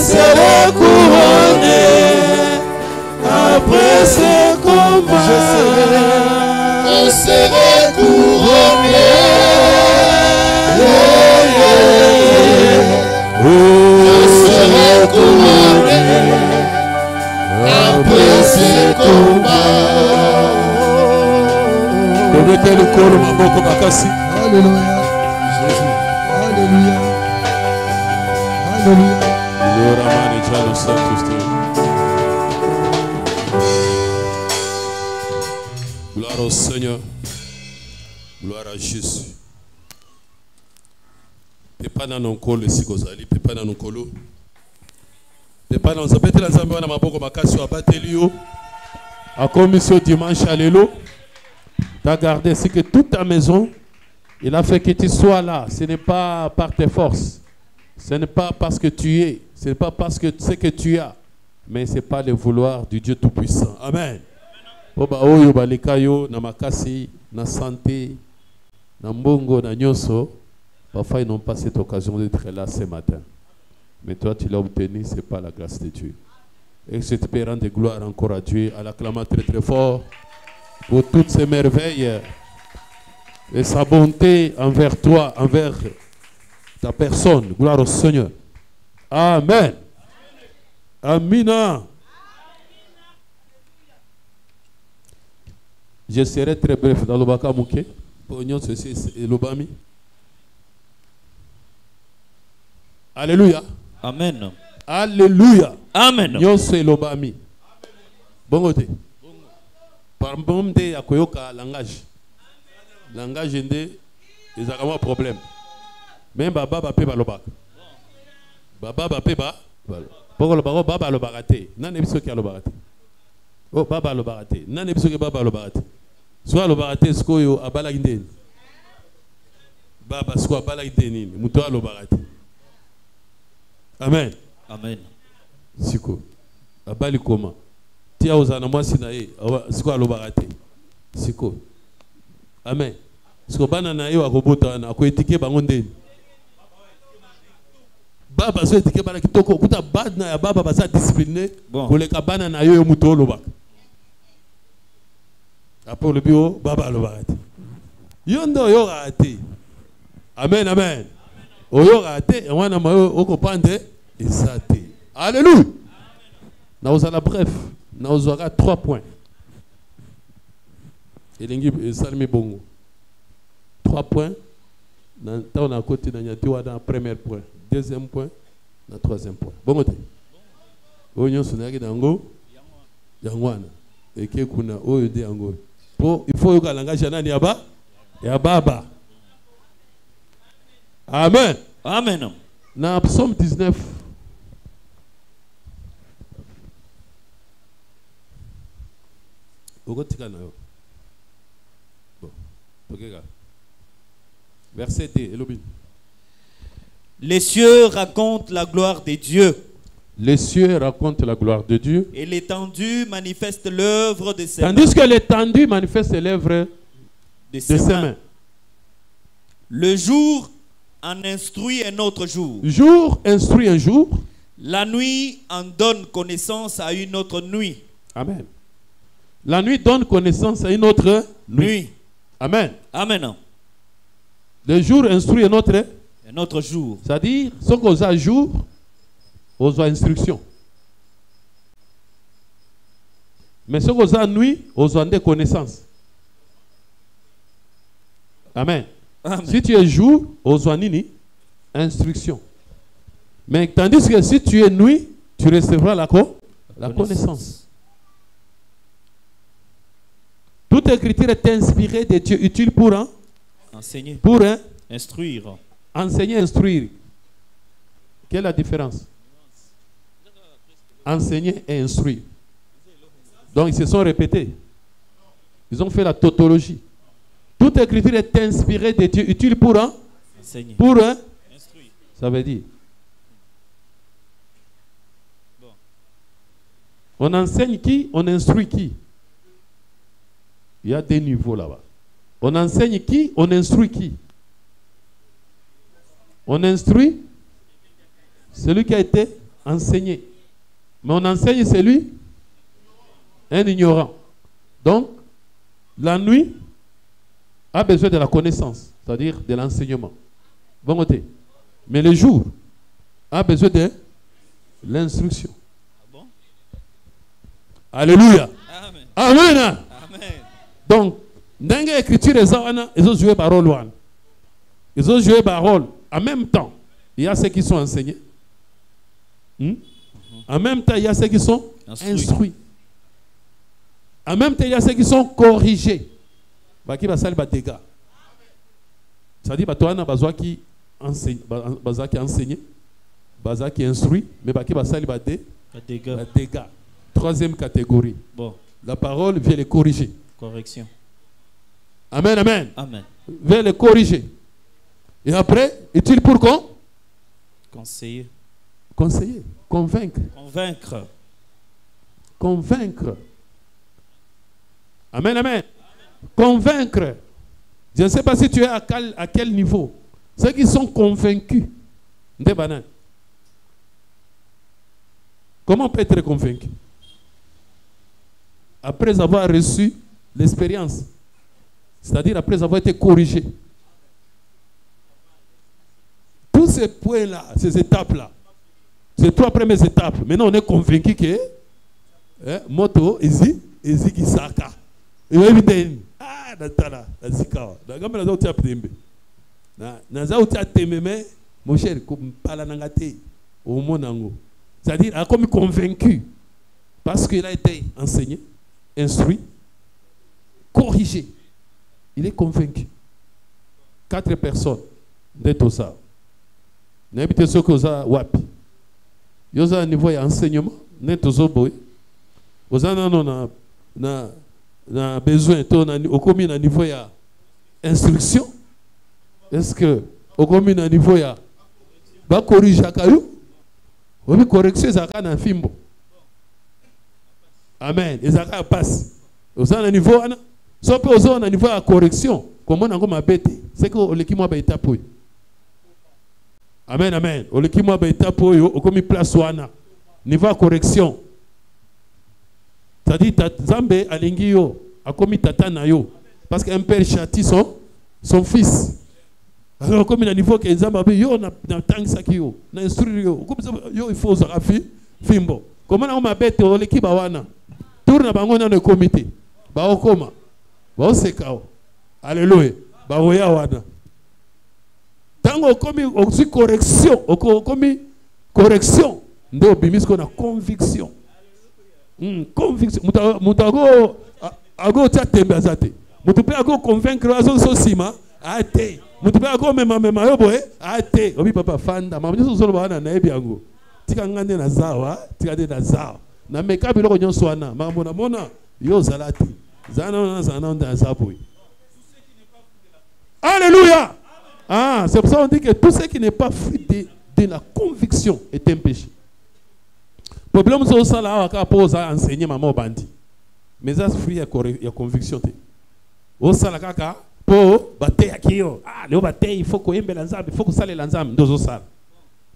serai couronné après ce combat. Je serai couronné. Je serai couronné après ce combat. Mettez le corps au maboko makasi. Alléluia. Jésus. Alléluia. Alléluia. Gloire au Seigneur. Gloire à Jésus. Pepa na nonkolo esikozali. Pepa na nonkolo. Pepa na nzapete la nzambe wana maboko makasi wa bateli yo. A commission dimanche alléluia. Tu as gardé, c'est que toute ta maison, il a fait que tu sois là. Ce n'est pas par tes forces. Ce n'est pas parce que tu es. Ce n'est pas parce que c'est que tu as. Mais ce n'est pas le vouloir du Dieu Tout-Puissant. Amen. Oba oyo balekayo na makasi, na santé, na mbongo, na nyoso. Parfois ils n'ont pas cette occasion d'être là ce matin. Mais toi tu l'as obtenu, ce n'est pas la grâce de Dieu. Et je te peux rendre gloire encore à Dieu, à l'acclamation très très fort. Pour toutes ces merveilles et sa bonté envers toi, envers ta personne. Gloire au Seigneur. Amen. Amina. Je serai très bref dans le baka mouké. Pognon ceci et l'obami. Alléluia. Amen. Alléluia. Amen. Nyon c'est l'obami. Bon côté. Par exemple, il y a un langage. Langage, il y a un problème. Mais baba va payer le bac. Baba va payer le bac. Baba le baraté. Non, il y a le baraté. Oh, baba le baraté. Non, il y a baba le baraté. Soit le baraté, ce qu'il y a à balagindé. Baba, ce qu'il y a à balagindé. Moutoua le baraté. Amen. Amen. Siko. À balikoma. Tia ozana mwasi na ye siko alobarate siko amen siko bana na ye wakobota na ko etike bango ndeni baba so etike bana kitoko kuta bana ya baba basa discipliné koleka bana na yo muto olobaka apo le bio baba alobarate yondo yo rate amen amen oyo rate wana mayo okopande esate alléluia na ozala bref. Nous aurons 3 points. Et les salmi bongo. 3 points. On a côté dans le premier point. Deuxième point. Le troisième point. Bon côté. Oyo sonaki dango. Yangwana. Et que kuna oyo de ango. Il faut que langage nani yaba. Ya baba. Amen. Amen. Dans Psaume 19. Verset 2. Les cieux racontent la gloire de Dieu. Les cieux racontent la gloire de Dieu. Et l'étendue manifeste l'œuvre de ses mains. Tandis que l'étendue manifeste l'œuvre de ses mains. Le jour en instruit un autre jour. Jour instruit un jour. La nuit en donne connaissance à une autre nuit. Amen. La nuit donne connaissance à une autre nuit. Amen. Amen. Le jour instruit un autre jour. C'est-à-dire, ce qu'on a jour, on a instruction. Mais ce qu'on a nuit, on a des connaissances. Amen. Amen. Si tu es jour, on a nini instruction. Mais tandis que si tu es nuit, tu recevras la connaissance. Toute écriture est inspirée de Dieu, utile pour enseigner, pour instruire. Enseigner, instruire. Quelle est la différence? Enseigner et instruire. Donc ils se sont répétés. Ils ont fait la tautologie. Toute écriture est inspirée de Dieu, utile pour enseigner, pour instruire. Ça veut dire. Bon. On enseigne qui? On instruit qui? Il y a des niveaux là-bas. On enseigne qui? On instruit qui? On instruit celui qui a été enseigner. Mais on enseigne celui, un ignorant. Donc, la nuit a besoin de la connaissance, c'est-à-dire de l'enseignement. Bon côté. Mais le jour a besoin de l'instruction. Ah bon? Alléluia. Amen. Amen. Amen. Donc, dans l'écriture, ils ont joué par rôle. Ils ont joué par rôle. En même temps, il y a ceux qui sont enseignés. En même temps, il y a ceux qui sont instruits. En même temps, il y a ceux qui sont corrigés. Qui va salir des dégâts. C'est-à-dire que tu as besoin qui enseigne, qui enseigne, qui instruit, mais qui va salir des dégâts. Troisième catégorie. Bon. La parole vient les corriger. Correction. Amen, amen. Amen. Vient les corriger. Et après, est-il pour quoi? Conseiller. Conseiller. Convaincre. Convaincre. Convaincre. Amen, amen. Convaincre. Je ne sais pas si tu es à quel niveau. Ceux qui sont convaincus. Des bananes. Comment on peut être convaincu? Après avoir reçu l'expérience. C'est-à-dire après avoir été corrigé. Tous ces points-là, ces étapes-là, ces trois premières étapes, maintenant on est convaincu que moto, ici, qui saka. Et évidemment, natala, nazikawa. Nagamba naza utia pembe. Naza utia tememe, mon cher, comme pala nangate, au monango. C'est-à-dire, a comme convaincu, parce qu'il a été enseigné, instruit, corrigé. Il est convaincu. 4 personnes de tout ça. N'habitez ce que ça wapi. Vous avez un niveau d'enseignement, n'êtes pas boy. Vous avez besoin au commun à niveau d'instruction. Est-ce que au commun à niveau de corriger à caillou? Oui, correction, ça a un fimbo. Amen. Et ça passe. Vous avez un niveau, sauf que vous avez un niveau de correction. Comment on a bête? C'est que l'équipe m'a bête pour. Amen, amen. Au l'équipe m'a bête pour au commis place wana. Niveau de correction. C'est-à-dire, Zambé a l'ingio, a commis tatana yo. Parce qu'un père châtie son fils. Alors, comme il a un niveau que Zambé, yo na tang sakio, na instruire yo. Comme ça, yo il faut ça fimbo. Comment on m'a bête au l'équipe wana? Tourne bango dans le comité. Ba okoma. Ba osekao. Alléluia. Ba oya wana. Tango commis aussi correction, commis correction. Ndo bimis qu'on a conviction. Conviction. Mutago ago tia tembe azate. Mutupe ago convaincre azo sosima ate. Mutupe ago mema yo boy ate. Obi papa fanda. Mama nyo solo bana na ebi ango. Tika ngande na zawa, tika de na zawa. Na meka biloko nyonso wana. Mama mona yo zalati. Zana nda zaboy. Alléluia. Ah, c'est pour ça qu'on dit que tout ce qui n'est pas fruit de la conviction est un péché. Le problème c'est ça là, on a enseigné maman bandi. Mais ça c'est fruit de conviction. On ça là kaka pour battre akio. Ah, le battre il faut qu'on aime l'ensemble, il faut qu'on sale l'ensemble dans ça.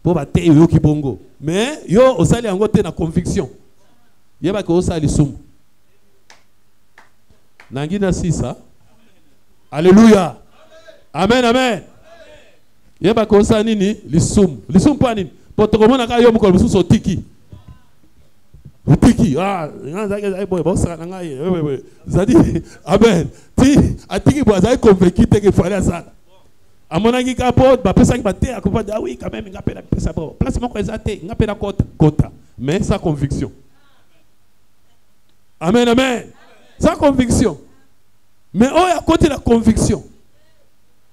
Pour battre yo kibongo. Mais yo on sale en côté na conviction. Yeba ko sale sum. Nangina sisa. Alléluia. Amen, amen. Yeba kosa nini lisum pa nini potokomona ka yo mukolo mususu otiki nganza boy bosa ngai zadi amen ti atiki bo azai convaincu te que fallait ça amona ngi ka po ba pesa ki bate akopa oui quand même ngapela pesa po place moko ezate ngapela kota mais sa conviction. Amen, amen. Sa conviction. Mais oh à côté de la conviction.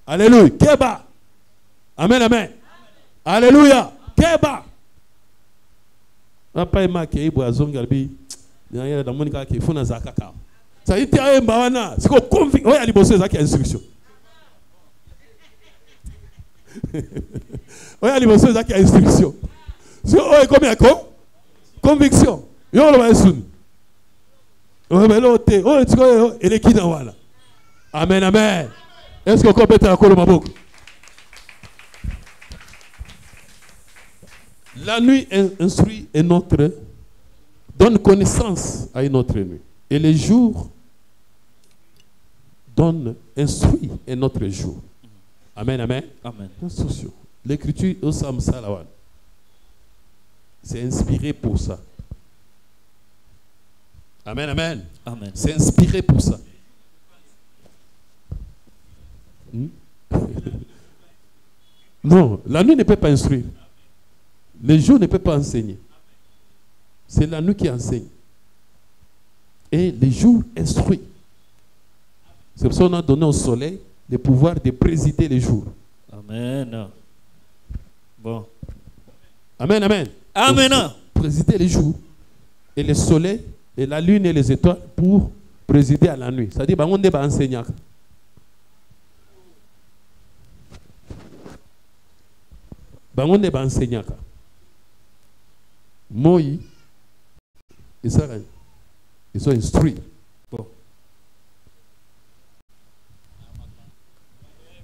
Alléluia. Keba. Amen, amen. Alléluia. Keba. Papa et ma qui est zongalbi. Il y a des gens qui font un zakaka. Ça y est, un bawana. C'est qu'on convainc. Oui, il y a des gens qui ont instruction. Oui, il y a des gens qui ont instruction. C'est comme il y a conviction. Il y a des gens qui ont instruction. Amen, amen. Est-ce qu'on peut être à Kolomabok? La nuit instruit une autre, donne connaissance à une autre nuit. Et le jour donne, instruit un autre jour. Amen, amen. Amen. L'écriture au Psaume Salawan, c'est inspiré pour ça. Amen, amen. Amen. C'est inspiré pour ça. Non, la nuit ne peut pas instruire. Le jour ne peut pas enseigner. C'est la nuit qui enseigne. Et le jour instruit. C'est pour ça qu'on a donné au soleil le pouvoir de présider les jours. Amen. Bon. Amen, amen. Amen. Présider les jours. Et le soleil, et la lune et les étoiles pour présider à la nuit. C'est-à-dire qu'on est enseignant. On est enseignant. Moi, ils sont instruits. Bon.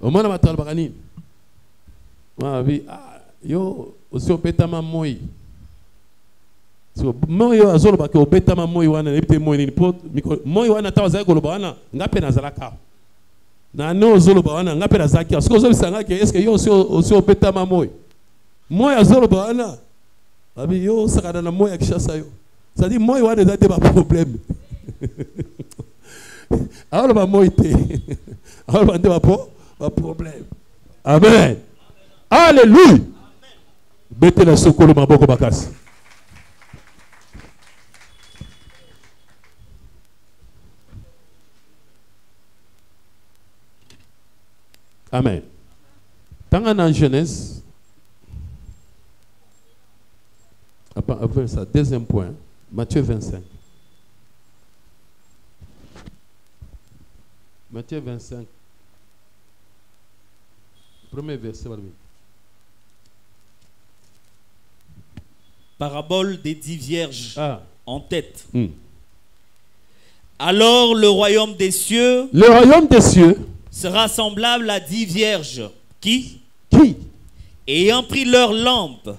Au moins, on a dit, yo, aussi au pétama moi. So, moi, yo, azolo baki au pétama moi, wana, n'ébite moi, ni pot, moi, wana, tawaza ko lobana, ngape na zalaka. Na no zolo bana, ngape na zaki. Parce que zo bisanga ke, est-ce que yo aussi au pétama moi? Moi, azolo bana. Abi yo, sakana na moi, akishasa yo. Ça dit, moi, wana, n'a pas problème. Alors, bah, moi, alors, bah, pas problème. Amen. Alléluia. Mettez la sokolo maboko bakasi. Amen. Tant en Genèse, après ça, deuxième point, Matthieu 25. Matthieu 25. Premier verset. Parabole des 10 vierges en tête. Mm. Alors le royaume des cieux, sera semblable à 10 vierges qui, ayant pris leurs lampes,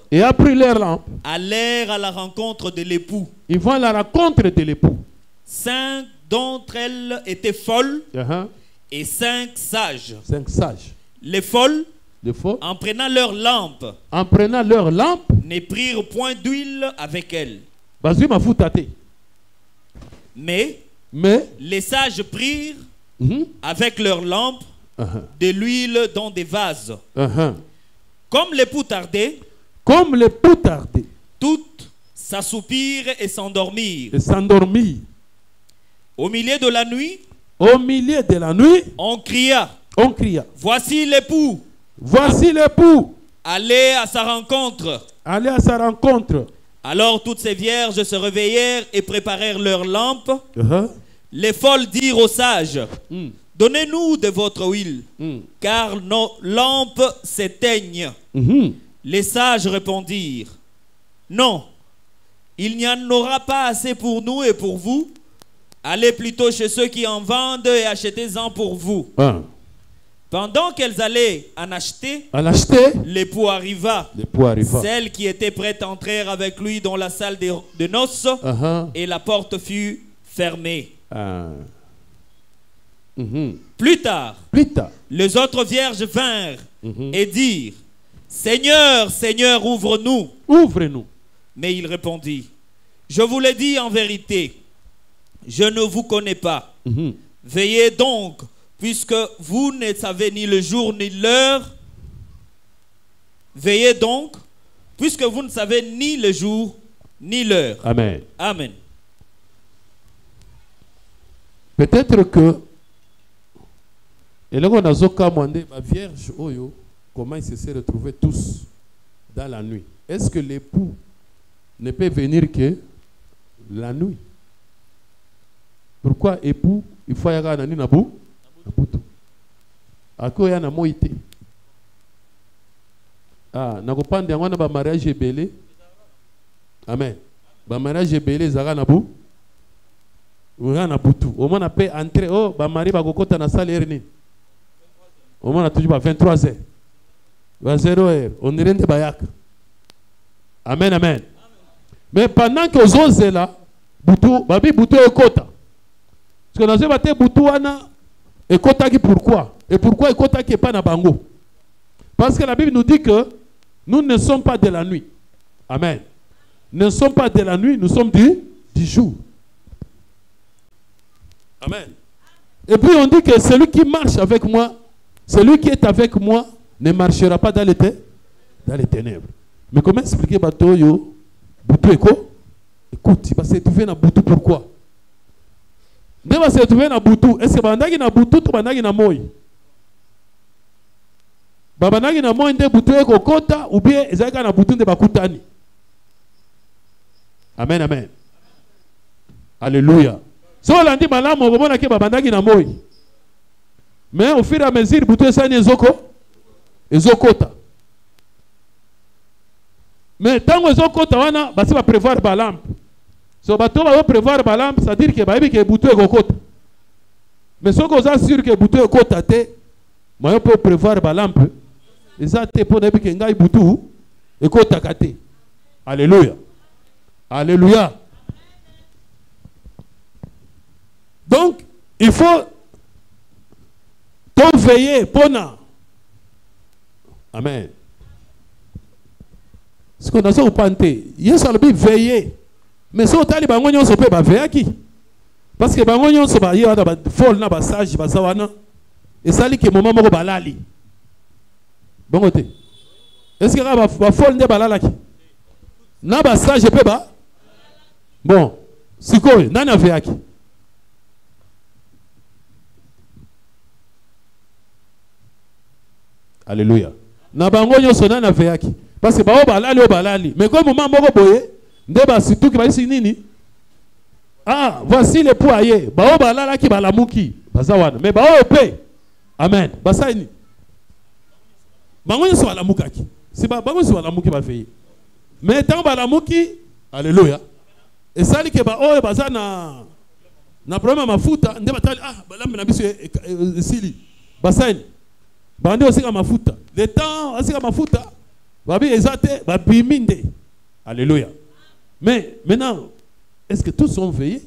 allèrent à la rencontre de l'époux. Ils vont à la rencontre de l'époux. 5 d'entre elles étaient folles et 5 sages. 5 sages. Les folles, en prenant leurs lampes, ne prirent point d'huile avec elles. Mais les sages prirent avec leurs lampes de l'huile dans des vases. Comme l'époux tardait, toutes s'assoupirent et s'endormirent. Au milieu de la nuit, on cria. Voici l'époux. Allez à sa rencontre. Alors toutes ces vierges se réveillèrent et préparèrent leurs lampes. Les folles dirent aux sages, donnez-nous de votre huile, car nos lampes s'éteignent. Les sages répondirent, non, il n'y en aura pas assez pour nous et pour vous. Allez plutôt chez ceux qui en vendent et achetez-en pour vous. Pendant qu'elles allaient en acheter, l'époux arriva. Celles qui étaient prêtes entrèrent avec lui dans la salle de noces et la porte fut fermée. Plus tard, les autres vierges vinrent et dirent, Seigneur, Seigneur, ouvre-nous. Mais il répondit, je vous l'ai dit en vérité, je ne vous connais pas. Veillez donc, puisque vous ne savez ni le jour ni l'heure. Veillez donc, puisque vous ne savez ni le jour ni l'heure. Amen. Amen. Peut-être que et là on a zoka mandé ma vierge oyo comment ils se sont retrouvés tous dans la nuit. Est-ce que l'époux ne peut venir que la nuit? Pourquoi époux il faut y avoir un nabu nabutu ako ya na moité nakopande yango na ba mariage ebele. Amen. Ba mariage ebele zaka nabu on a butu au moins on peut entrer ba mari ba kokota na salle erni au moins on a toujours pas 23h ba 0h on rende bayak Amen, amen. Mais pendant que vous osez là, Boutou, babi Boutou est kota. Parce que nous avons été Boutou wana et kota qui pourquoi? Et pourquoi est kota qui est pas na bango? Parce que la Bible nous dit que nous ne sommes pas de la nuit. Amen. Nous ne sommes pas de la nuit, nous sommes du jour. Amen. Et puis on dit que celui qui marche avec moi, celui qui est avec moi, ne marchera pas dans les ténèbres. Mais comment expliquer Batoyo, Boutou Eko? Écoute, il va se trouver dans Boutou, pourquoi? Il va se trouver dans Boutou. Est-ce que Bandagi na Boutou ou Bandagi na Moï? Bandagi na Moï de Boutou Eko Kota ou bien Ezaka na Boutou de Bakutani. Amen, amen. Alléluia. Si on a dit Malam, on va dire Bandagi na Moï. Mais au fur et à mesure, Boutou Esani Ezokota. Mais tant que Ezokota, on va prévoir Balam. So bato va prévoir balam, c'est-à-dire que baby que Boutou est kokota. Mais ce qu'on a sûr que Boutou est kokota te, moi peut prévoir balam peu. Et ça te pour nabi que ngai Boutou est kokota kate. Alléluia. Alléluia. Donc il faut ton veiller pona. Amen. Ce qu'on a ça au panté, yes albi veiller. Mais si on tali bangonyo so pe ba veaki. Parce que bangonyo so ba yona ba fol na ba sage ba zawana. Et ça li que moment moko balali. Bongote. Est-ce que ba fol ne balala ki? Na ba sage pe ba? Bon, sikoy nana veaki. Alléluia. Na bangonyo so nana veaki. Parce que ba o balali. Mais comme moment moko boye ndeba surtout qui va ici nini. Ah, voici les poyers. Bao balala ki balamuki. Bazawana. Mais bao pe. Amen. Basaini. Bango so balamukaki. Si ba bango so balamuki ba feye. Mais tant balamuki, alléluia. Et ça li ke ba o bazana na problème mafuta ndeba tali balambe na biso sili. Basaini. Bande aussi ka mafuta. Le temps aussi ka mafuta. Babi ezate ba biminde. Alléluia. Mais maintenant, est-ce que tous sont veillés?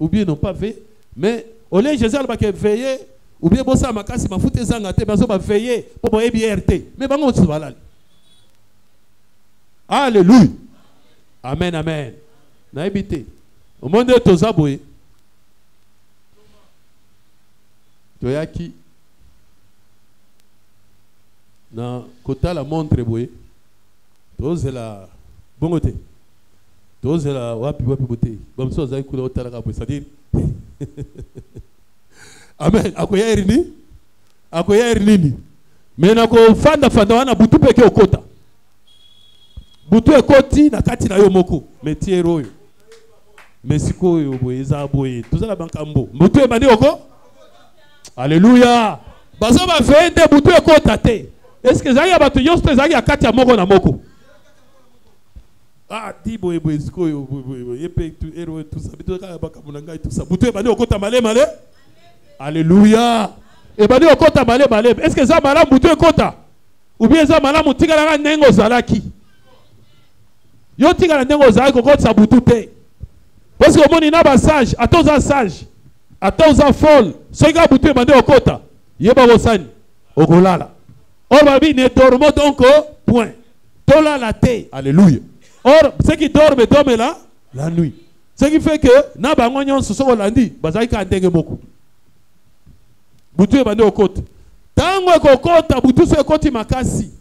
Ou bien n'ont pas veillé? Mais au lieu de Jésus qui veillé, ou bien bossa makasi ma foute zangate, mais on va veiller pour boire BRT. Mais bon, on se va là. Alléluia. Amen, amen. Na habité. Au monde de Tozaboé. Toyaki. Na kota la montre boé. Toze la bongote. Toze la wapi bote. Bon so za ikula otala ka boé, c'est-à-dire amen. Akoya erini? Akoya erinini? Mais na ko fanda wana butu peke okota. Butu ekoti na kati na yo moko. Métier royo. Mesiko yo boé za boé. Tout ça la bankambo. Butu e bandi oko? Alléluia. Bazo ba fende butu ekota te. Est-ce que zaya batu yoste zaya kati ya moko na moko? Ah, di boy siko yo yepe tu ero tout ça bito ka baka munanga tout ça. Butu e bandi okota male. Alléluia. E bandi okota male. Est-ce que ça malam butu ekota? Ou bien ça malam mutikala ka nengo zalaki? Yo tikala nengo zalaki ko kota butu te. Parce que moni na ba sage, atoza sage. Atoza folle. Ce gars butu e bandi okota. Yeba bosani. Okolala. Or babi ne dormo donc point. Tola la te. Alléluia. Or ceux qui dorment là la nuit. Ce qui fait que na bango nyonso so landi bazai ka ndenge moko. Butu e bande okota. Tango ekokota butu so ekoti makasi.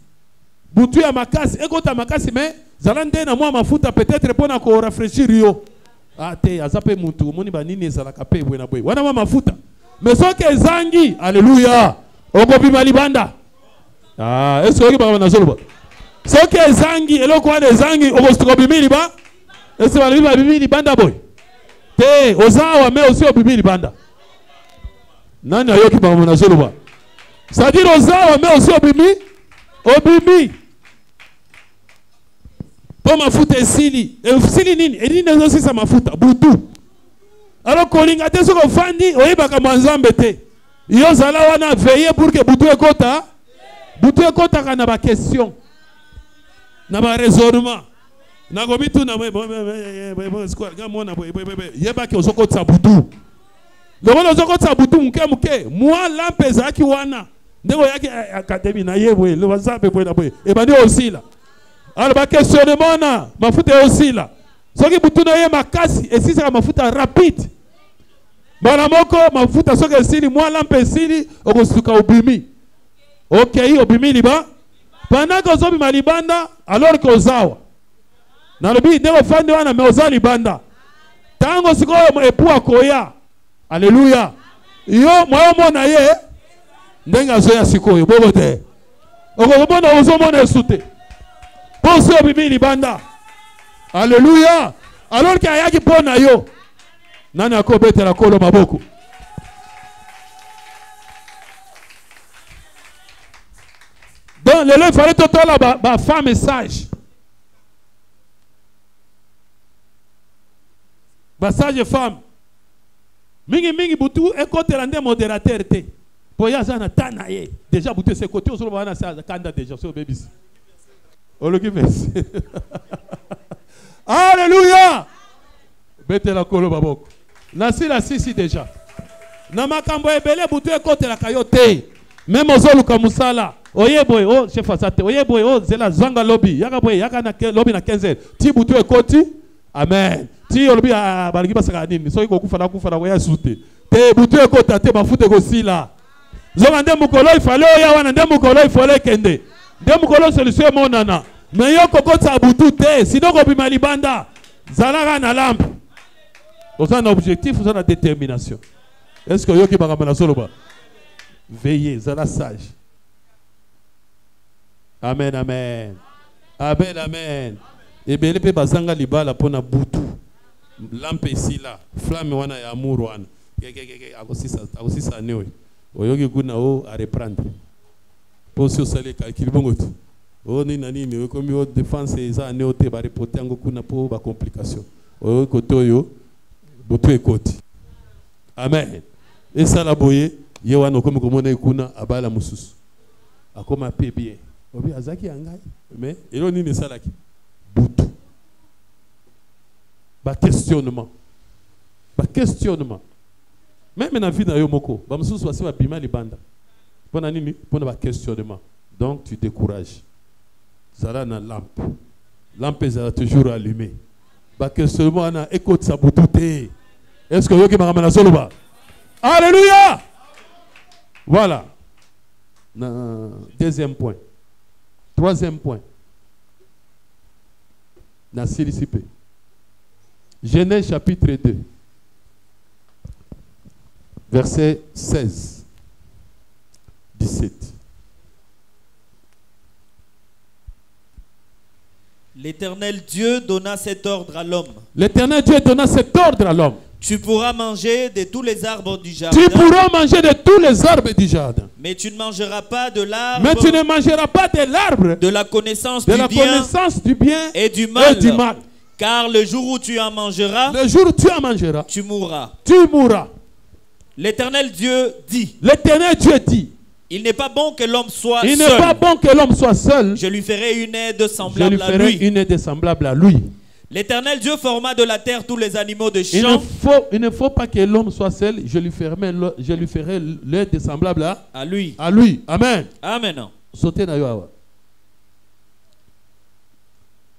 Butu ya makasi ekota makasi mais zalande na mwa mafuta peut-être pour na ko rafraîchir yo. Ah te azape muntu moni banini ezala kape bwe na bwe. Wana mwa mafuta. Mais so ke zangi, alléluia. Okobi malibanda. Ah, est-ce que vous avez zoloba? Ce qui est zangi, et le quoi des zangi, au bout bimili ba? Est-ce que vous avez bimili banda boy? Te, ozawa mais aussi au bimili banda. Nani ayoki ba mona zoloba? C'est-à-dire ozawa mais aussi au bimi. Pour mafuta esili, esili nini? Et nini aussi sa mafuta butu. Alors kolinga te soko fandi, oyebaka manzambe te. Yo zala wana veiller pour que butu ekota. Butu ekota na ba question. Na ba raisonnement. nakobi tuna yebaki ozokotisa butu lokola ozokotisa butu muke mwa lampe ezalaki wana ndenge oyaki akademi na ye boye lobazape boye na boye ebandi osila alors baquestionnement wana mafuta osila soki butu na ye makasi esisaka mafuta rapide bana moko mafuta soki esili mwa lampe esili okosuka obimi okei obimi liba pendant que ozobima libanda alors que ozawa nalobi ndenge ofandi wana me oza libanda ntango sikoyo epu akoya alleluya yo moyo mona ye ndenge azoya sikoyo bobo te okomona ozomona esu te mpo osi obimi libanda alleluya alors que ayaki mpo na yo nani akobetela kolo maboko donc lelo il fallait totola bafemme sage basage femme mingi butu ekotela nde modérateur te po ye aza na ta na ye déjà butu esekoti ozoloba wana sa kanda déjà so obebisi oloki merci alléluia betela kolo baboko nasila sisi déjà na makambo ebele butu ekotelaka yo te même ozoluka musala oye boye o chef asate oye boye o zela zwanga lobby yaka boye yaka na lobby na 15h ti butu ekoti amen ti olobi baliki basaka nini soki kokufa na koya sute te butu ekota te mafuta ekosila zonga nde mukolo ifale oya wana nde mukolo ifale kende nde mukolo solution emonana me yo kokotisa butu te sino kobima libanda zalaka na lampe oza na objectif oza na détermination est-ce que oyoki makambo na soloba veillez zala sage amen amen amen amen ebele mpe bazanga libala mpona butu lampe esila flamme wana ya amour wana akosisa ane oyo oyoki kuna o areprendre mpo si osali calcul bongo te o nini na nini okomi o défense eza ane o te barepote yango kuna mpo bacomplication oyoki kote oyo butu ekoti amen esala boye ye wana okomi komona ekuna abala mosusu akoma pe bien obi azaki ya ngai mais elo nini esalaki butu questionnement même na vie na yo moko bamosusu basi babima libanda mpona nini mpona questionnement donc tu décourages zala na lampe ezala toujours allumé questionnement wana ekotisa butu te est-ce que oyoki makambo nazoloba alléluia voilà deuxième point troisième point na silisipe Genèse chapitre 2 verset 16 17 L'Éternel Dieu donna cet ordre à l'homme. L'Éternel Dieu donna cet ordre à l'homme. Tu pourras manger de tous les arbres du jardin. Tu pourras manger de tous les arbres du jardin. Mais tu ne mangeras pas de l'arbre. Mais tu ne mangeras pas de l'arbre de la connaissance du bien et du mal. Et car le jour où tu en mangeras, tu mourras. Tu mourras. L'Éternel Dieu dit. L'Éternel Dieu dit. Il n'est pas bon que l'homme soit seul. Il n'est pas bon que l'homme soit seul. Je lui ferai une aide semblable à lui. L'Éternel Dieu forma de la terre tous les animaux de champ. Il ne faut pas que l'homme soit seul. Je lui ferai l'aide semblable à lui. À lui. Amen. Amen. Sautez na yo.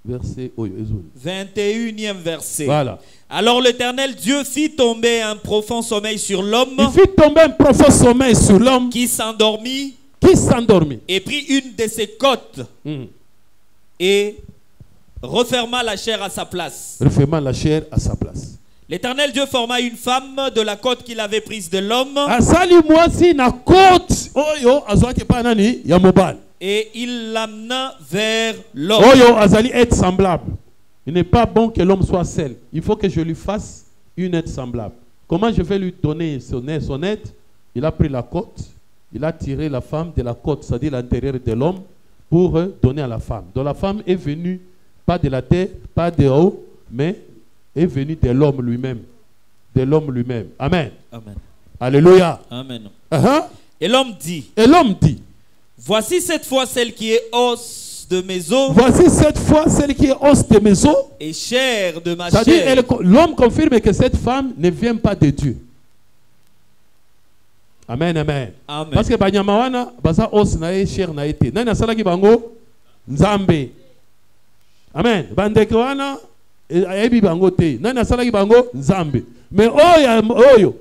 Verset 21e verset. Voilà. Alors l'Éternel Dieu fit tomber un profond sommeil sur l'homme. Il fit tomber un profond sommeil sur l'homme. Qui s'endormit. Et prit une de ses côtes. Et referma la chair à sa place. L'Éternel Dieu forma une femme de la côte qu'il avait prise de l'homme. Et il l'amena vers l'homme. Il n'est pas bon que l'homme soit seul. Il faut que je lui fasse une aide semblable. Comment je vais lui donner son aide? Il a pris la côte, il a tiré la femme de la côte, c'est-à-dire l'intérieur de l'homme, pour donner à la femme. Donc la femme est venue, pas de la terre, pas de haut, mais est venue de l'homme lui-même. De l'homme lui-même. Amen. Amen. Alléluia. Amen. Et l'homme dit. Et l'homme dit. Voici cette fois celle qui est os os de mes os Voici cette fois celle qui est os de mes os. et chair de ma C'est-à-dire, chair. l'homme confirme que cette femme ne vient pas de Dieu. Amen, amen. Amen. Parce que banyama wana baza os na ye chair na ete. Nani asalaki bango? Nzambe. Amen. Bandeke wana ayebi bango te. Nani asalaki bango? Nzambe. Mais oyo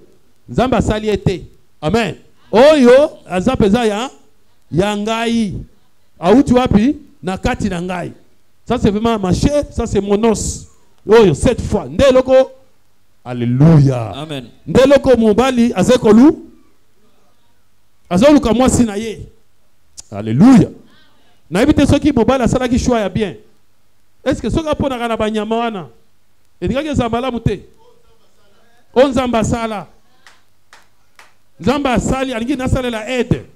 Nzambe asali ete. Amen. Oyo aza peza ya ngai. Auti wapi? Na kati na ngai. Ça c'est vraiment ma chair, ça c'est mon os. Oyo cette fois. Ndeloko. Alléluia. Amen. Ndeloko mobali azekolu. Azoluka mwasi na ye. Alléluia. Na ebite soki mobali asalaki choix ya bien. Est-ce que soka pona kana banyama wana? Edikaki zambala mute. On zamba sala. Zamba sali alingi nasala la aide.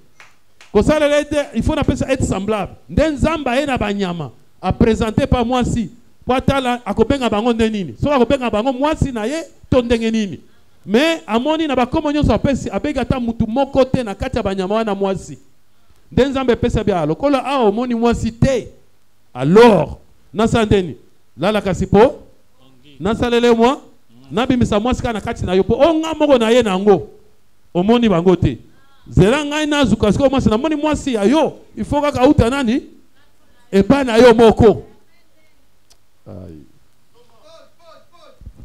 Ko sala la aide, il faut appeler ça aide semblable. Nden zamba ena banyama a présenté par mwasi. Kwa tala akobenga bango ndenini. Soka akobenga bango mwasi na ye to ndenge nini. Mais amoni na bakomo nyonso apesi abega ta mutu moko te na kati ya banyama wana mwasi. Nden Nzambe pesa bia lokola a omoni mwasi te. Alors nasandeni lala kasipo nasalele mwa nabimisa mwasi kana kati na yo po onga moko na ye nango omoni bango te. Zela ngai nazuka siko mwasi na moni mwasi ya yo il faut kaka uta nani epa na yo moko.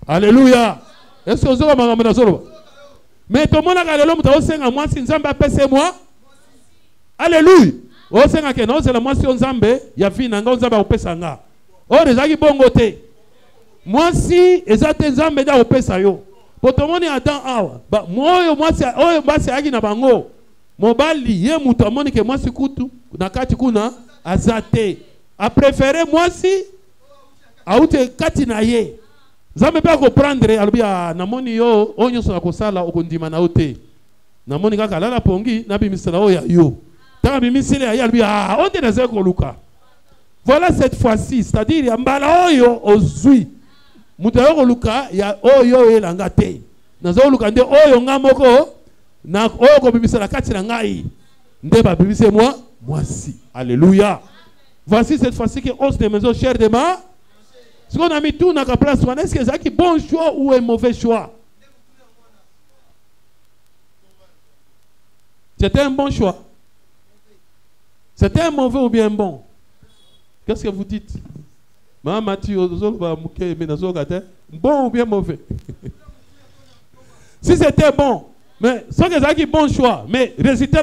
Alléluia. Est-ce que vous avez maman na solo? Mais tout le monde a lelo muta osenga mwasi Nzambe apese moi. Alléluia. Osenga ke no c'est la mwasi Nzambe ya vina nga Nzambe opesa nga. O rezaki bongo te. Mwasi ezate Nzambe da opesa yo. Potomoni Adam awa. Ba moyo mwasi oyo mwasi aki na bango. Mobali ye mutu amoni ke mwasi kutu na kati kuna azate. A préféré mwasi aute kati na ye. Nzambe pa comprendre alobia namoni yo onyo so akosala okondima na ote. Namoni kaka lala pongi na bimisala oya yo. Tanga bimisile ya alobia onde na zeko luka. Voilà cette fois-ci, c'est-à-dire ya mbala oyo ozui. Mutayo luka ya oyo elanga te. Nazo luka nde oyo ngamoko na oyo ko bimisala kati na ngai. Nde ba bimise moi si. Alléluia. Voici cette fois-ci que os de maison chair de ma. Ce qu'on a mis tout dans la place, est-ce que c'est un bon choix ou un mauvais choix? C'était un bon choix. C'était un mauvais ou bien un bon? Qu'est-ce que vous dites? Bon ou bien mauvais? Si c'était bon, mais ce que c'est un bon choix, mais résultat,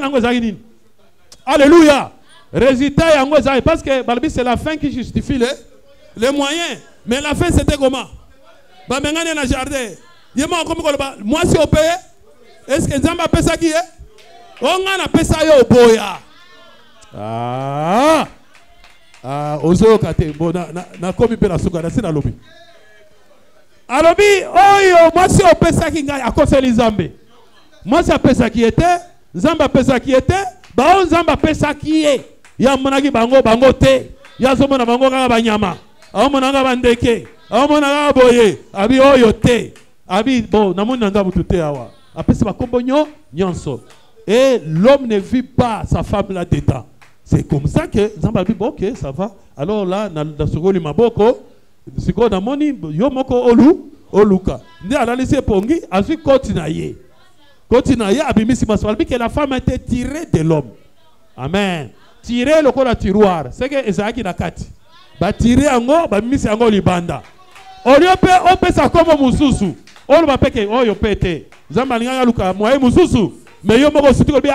alléluia! Résultat, parce que c'est la fin qui justifie les moyens. Mais la fin c'était comment? Bah maintenant dans le jardin. Moi si on paye, est-ce que Nzambe a payé ça qui est? On a payé ça yo boya. Ozo kate bon na komi pe la suka na sina lobi. Alobi oyo moi si on paye ça qui ngai akose Nzambe. Moi si on paye ça qui était, Nzambe a payé ça qui était, ba Nzambe a payé ça qui est. Ya monaki bango te. Ya zomona bango kaka banyama. Aomonanga bandeke, aomonanga boye, abi oyo te, abi bon, namoni nanga butute awa. Apesi ba kombonyo nyonso. Et l'homme ne vit pas sa femme là dedans. C'est comme ça que Nzamba dit bon, OK, ça va. Alors là na sokoli maboko, siko namoni yo moko oluka. Ndi ala laissé pongi, ensuite continuer. Continuer abimisi maswalbi que la femme a été tirée de l'homme. Amen. Tirée le la tiroir. C'est que Ezaki na kati. Ba tirer ango ba misi ango libanda oliope opesa komo mususu olo ba peke oyo pete Nzamba linga luka moye mususu mais yo moko sutiko bi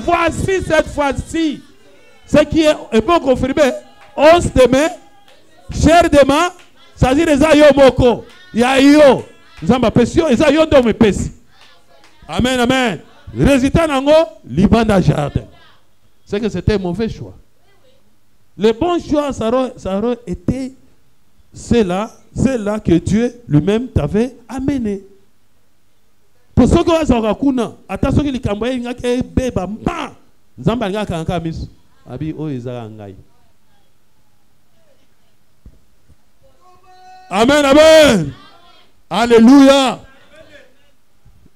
voici cette fois-ci ce qui est bon confirmé os de main chair de main ça dit eza yo moko ya yo Nzamba pesio eza yo ndo me pesi amen amen résultat nango libanda jardin c'est que c'était un mauvais choix. Le bon choix, ça aurait été cela que Dieu lui-même t'avait amené. Pour ceux qui ont rakuna, attention que les Cambouais n'ont que bébé, ma, Nzamba n'a qu'un camis, abi o ezangai. Amen, amen. Alléluia.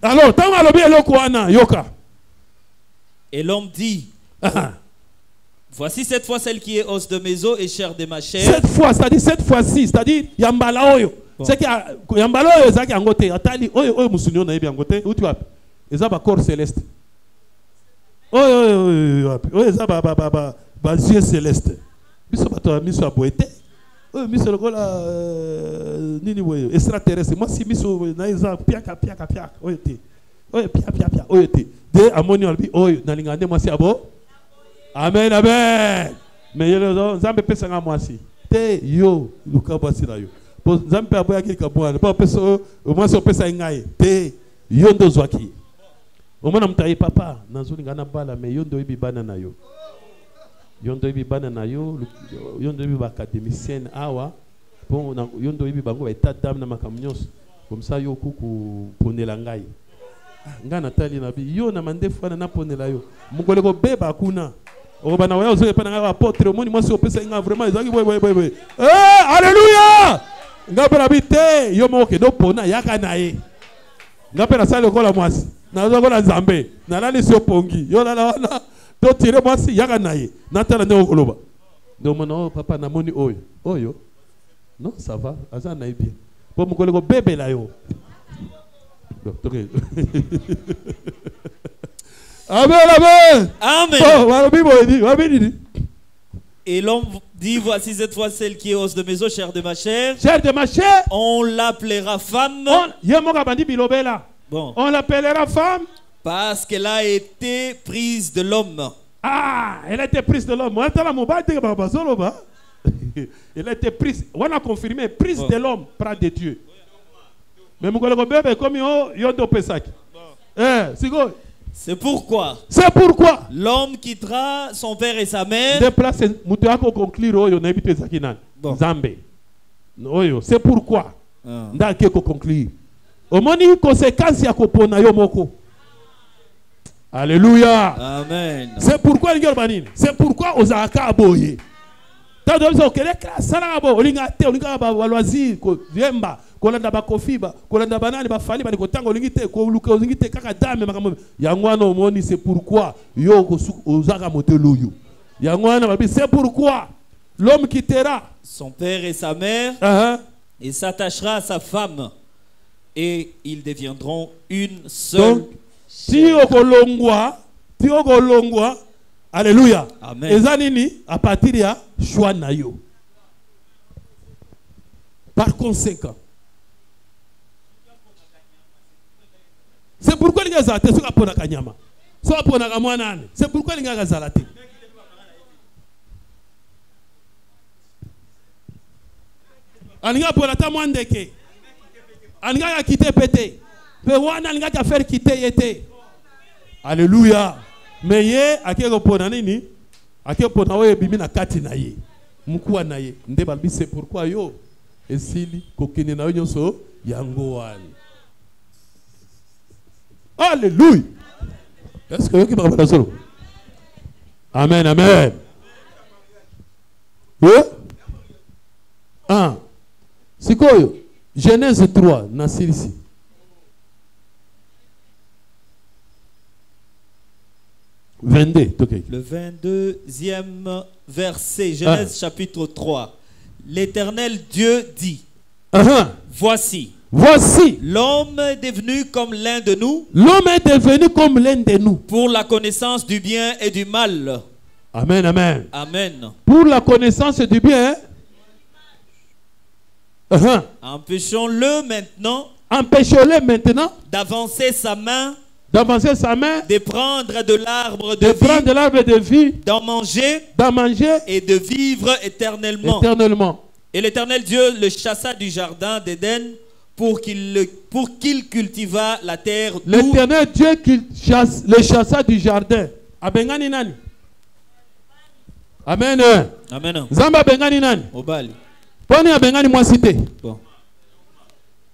Alors, tant que l'on yoka. Et l'homme dit. Voici cette fois celle qui est os de mes os et chair de ma chair. Cette fois, c'est-à-dire cette fois-ci, c'est-à-dire yambala oyo. C'est que yambala oyo ezaki angote atali oyo musunyo na yebi angote uti wapi. Ezaba corps céleste. Oyo ezaba ba yeux céleste. Biso bato miso aboete. Oyo miso lokola nini boyo extraterrestre. Moi si miso na eza piaka oyo te. Oyo pia oyo te. De amoni albi oyo na lingande moi si abo. Amen, amen. Mais Nzambe pesa nga mwasi. Te yo luka basi na yo. Po Nzambe aboya ki kabwana. Po pesa o mwasi pesa ngai. Te yo ndo zwaki. O mwana mutayi papa nazuli ngana bala mais yo ndo ibi bana na yo. Yo ndo ibi bana na yo, yo ndo ibi ba académicienne awa. Po yo ndo ibi bango état d'âme na makamnyos. Comme ça yo kuku ponela ngai. Nga natali na bi yo na mandefu na ponela yo. Mungole ko beba kuna. Oh bana waya ozo epana nga apôtre moni moi si opesa nga vraiment ezaki boy. Alléluia! Nga pena bite yo moke do pona yaka na ye. Nga pena sale ko la mwasi. Na zo ko la Nzambe. Na lali so pongi. Yo la wana do tire mwasi yaka na ye. Na tala ne okoloba. Do mona papa na moni oyo. Oyo. Non, ça va. Aza na bien. Po mukole ko bebe la yo. OK. Amen, amen. Amen. Oh, et l'homme dit, voici cette fois celle qui est os de mes os, chair de ma chair. Chair de ma chair. On l'appellera femme. Bon. On l'appellera femme. Parce qu'elle a été prise de l'homme. Ah, elle a été prise de l'homme. Elle a été prise. On a confirmé, prise de l'homme, pas de Dieu. Mais mon collègue bébé, comme yo do pesaki. C'est quoi? C'est pourquoi l'homme quittera son père et sa mère. C'est pourquoi. Alléluia. Amen. C'est pourquoi c'est pourquoi Ozaka aboye. Kolanda ba kofiba kolanda banani ba fali ba nikotanga olingite ko luka olingite kaka dame makambo yangwana omoni. C'est pourquoi yo ozaka motelo yo yangwana babi. C'est pourquoi l'homme quittera son père et sa mère et s'attachera à sa femme et ils deviendront une seule. Donc ti okolongwa alléluia. Amen. Ezanini à partir ya choix na yo. Par conséquent, c'est pourquoi les gars zalaté soka pona kanyama. Soka pona kamwana. C'est pourquoi les gars zalaté. Alinga pona ta mwandeke. Alinga quitter pété. Pe wana alinga ka faire quitter yete. Alléluia. Mais ye akeko pona nini? Akeko pona oye bimi na kati na ye. Mkuwa na ye. Nde balbi c'est pourquoi yo esili kokene na yo so yango wani. Alléluia. Est-ce que vous avez solo? Amen, amen. Oui? C'est quoi? Genèse 3, Nassir ici. Le 22e verset, Genèse chapitre 3. L'Éternel Dieu dit, voici, l'homme est devenu comme l'un de nous. L'homme est devenu comme l'un de nous. Pour la connaissance du bien et du mal. Amen, amen. Amen. Pour la connaissance du bien. Empêchons-le maintenant. Empêchons-le maintenant. D'avancer sa main. D'avancer sa main. De prendre de l'arbre de vie. Prendre de l'arbre de vie. D'en manger. D'en manger. Et de vivre éternellement. Éternellement. Et l'Éternel Dieu le chassa du jardin d'Éden pour qu'il cultivât la terre. L'Éternel Dieu le chassa du jardin. Abengani nani? Amen. Amen. Zamba bengani nani? Obali. Poni abengani moi cité. Bon.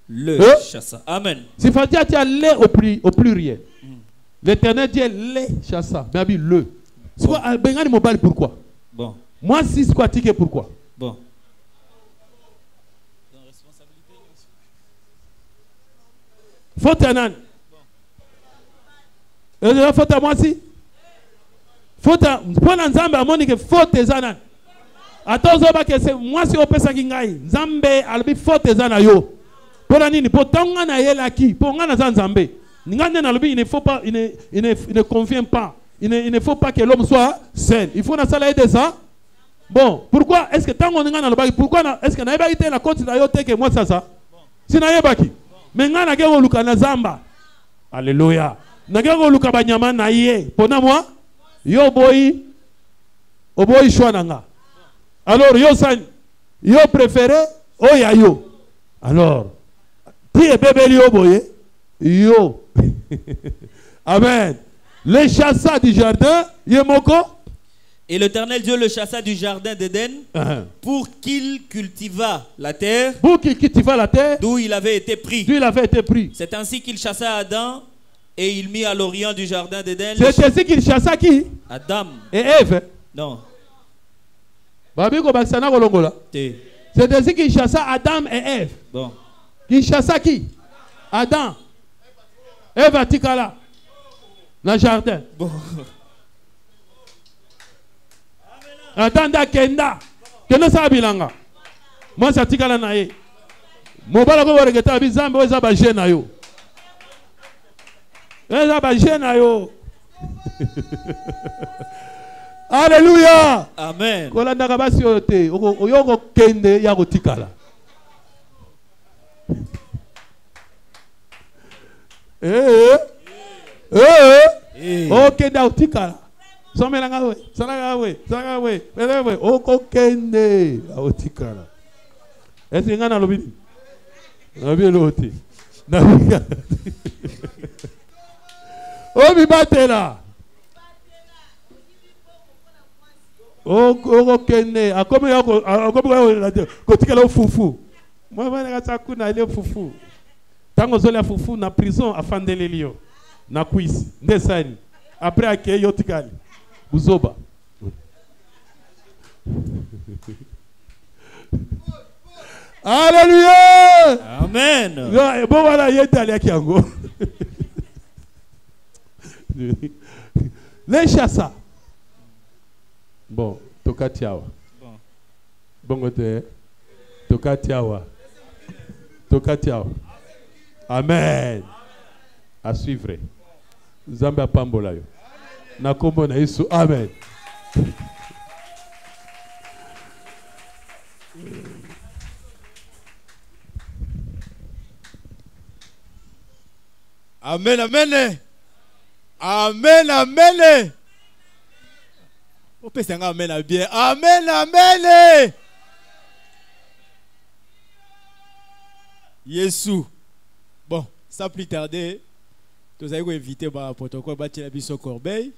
Le chassa. Amen. Si Fatia tient le au pluriel. L'Éternel Dieu les chassa. Mais abi le. C'est quoi abengani mobali pourquoi? Bon. Moi si squatique pourquoi? Bon. Faute à nan. Faute à moi si. Faute pour Nzambe amoni que faute ezana. Atozo ba que c'est moi si opesa kingai. Nzambe albi faute ezana yo. Pour nini pour tonga na yela ki pour ngana za Nzambe. Ngane na lobi il ne faut pas il ne convient pas. Il ne faut pas que l'homme soit sain. Il faut na sala aider ça. Bon, pourquoi est-ce que tant on ngana lobi pourquoi est-ce que na yeba ite la compte na yo te que moi ça si na yeba ki mais ngana ke luka na zamba. Alléluia. Na ke luka banyama na ye. Pona moi yo boy oboy shwananga. Alors yo san yo préféré oya yo. Alors ti e bébé yo boye yo. Amen. Le chassa du jardin yemoko. Et l'Éternel Dieu le chassa du jardin d'Éden pour qu'il cultivât la terre. Pour qu'il cultivât la terre. D'où il avait été pris. D'où il avait été pris. C'est ainsi qu'il chassa Adam et il mit à l'orient du jardin d'Éden. C'est ainsi qu'il chassa qui? Adam. Et Ève. Non. C'est ainsi qu'il chassa Adam et Ève. Bon. Il chassa qui? Adam. Ève a tikala. Dans le jardin. Bon. Adam da kenda. Kenda sa bilanga. Moi ça tikala na ye. Mobala ko regeta bizambe weza ba jena yo. Weza ba jena yo. Alléluia. Amen. Kolanda ka basi yote oyoko kende ya kotikala. Okende otikala. Somelanga we, salaga we, oko kende otikala. Est-ce que ngana lobi? Lobi loti. Nabiga. Obi batela. Oko kende, akomi kotikala fufu. Moi bana katsaku na ile fufu. Tango zola fufu na prison afandele lio. Na quiz, ndesani. Après accueil yotikali. Buzoba. Alléluia. Amen. Bon voilà, yetali akiango. Les chassa. Bon, tokatiawa. Bon côté. Tokatiawa. Amen. À suivre. Zamba pambola yo. Na kombo na Yesu. Amen. Amen, amen. Amen, amen. On peut s'en amen bien. Amen, amen. Yesu. Bon, sans plus tarder, nous allons inviter le protocole Bâti la Corbeil.